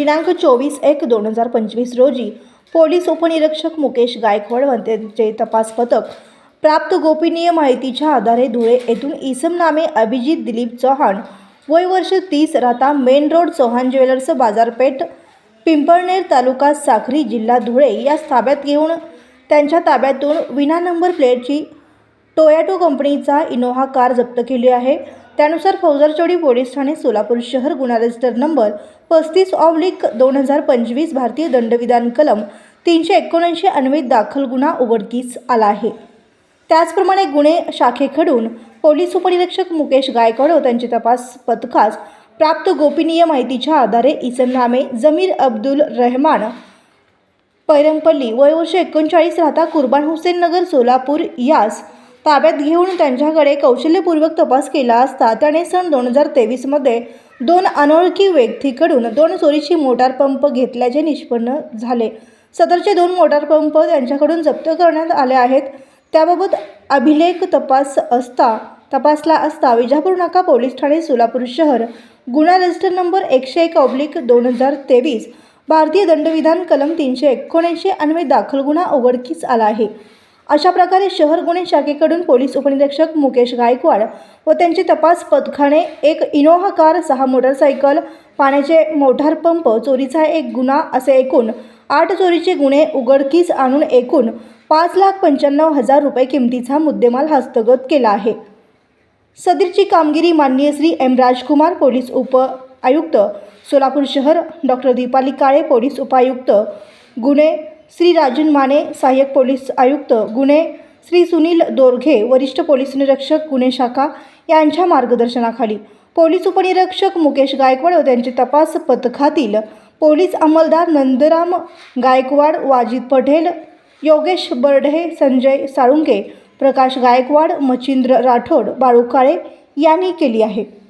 दिनांक 24/1/2025 रोजी पोलीस उपनिरीक्षक मुकेश गायकवाड व त्यांचे तपास पथक प्राप्त गोपनीय माहितीच्या आधारे धुळे येथून इसम नामे अभिजित दिलीप चव्हाण वय वर्ष 30 राहता मेन रोड चव्हाण ज्वेलर्स बाजारपेठ पिंपळनेर तालुका साक्री जिल्हा धुळे यास ताब्यात घेऊन त्यांच्या ताब्यातून विना नंबर प्लेटची टोयोटा कंपनीचा इनोव्हा कार जप्त केली आहे। त्यानुसार फौजदारचौडी पोलीस ठाणे सोलापूर शहर गुन्हा रजिस्टर नंबर 35/2025 भारतीय दंडविधान कलम 379 अन्वये दाखल गुन्हा उघडकीस आला आहे। त्याचप्रमाणे गुन्हे शाखेकडून पोलीस उपनिरीक्षक मुकेश गायकवाड व त्यांचे तपास पथकास प्राप्त गोपनीय माहितीच्या आधारे इसम नामे जमीर अब्दुल रहमान पैरंपल्ली वय वर्ष 39 राहता कुर्बान हुसेन नगर सोलापूर यास ताब्यात घेऊन त्यांच्याकडे कौशल्यपूर्वक तपास केला असता त्याने सन 2023 मध्ये 2 अनोळखी व्यक्तीकडून 2 चोरीची मोटार पंप घेतल्याचे निष्पन्न झाले। सदरचे 2 मोटार पंप त्यांच्याकडून जप्त करण्यात आले आहेत। त्याबाबत अभिलेख तपासला असता विजापूर नाका पोलीस ठाणे सोलापूर शहर गुन्हा रजिस्टर नंबर 101/2023 भारतीय दंडविधान कलम 379 अन्वये दाखल गुन्हा उघडकीस आला आहे। अशा प्रकारे शहर गुन्हे शाखेकडून पोलीस उपनिरीक्षक मुकेश गायकवाड व त्यांचे तपास पथकाने एक इनोव्हा कार, 6 मोटरसायकल, पाण्याचे मोटार पंप, चोरीचा एक गुन्हा असे एकूण 8 चोरीचे गुन्हे उघडकीस आणून एकूण 5,95,000 रुपये किमतीचा मुद्देमाल हस्तगत केला आहे। सदरची कामगिरी माननीय श्री एम राजकुमार पोलीस उप आयुक्त सोलापूर शहर, डॉक्टर दीपाली काळे पोलीस उपायुक्त गुन्हे, श्री राजन माने सहाय्यक पोलीस आयुक्त गुन्हे, श्री सुनील दोरघे वरिष्ठ पोलीस निरीक्षक गुन्हे शाखा यांच्या मार्गदर्शनाखाली पोलीस उपनिरीक्षक मुकेश गायकवाड व त्यांचे तपास पथकातील पोलीस अंमलदार नंदराम गायकवाड, वाजिद पटेल, योगेश बर्ढे, संजय साळुंके, प्रकाश गायकवाड, मच्छिंद्र राठोड, बाळू काळे यांनी केली आहे।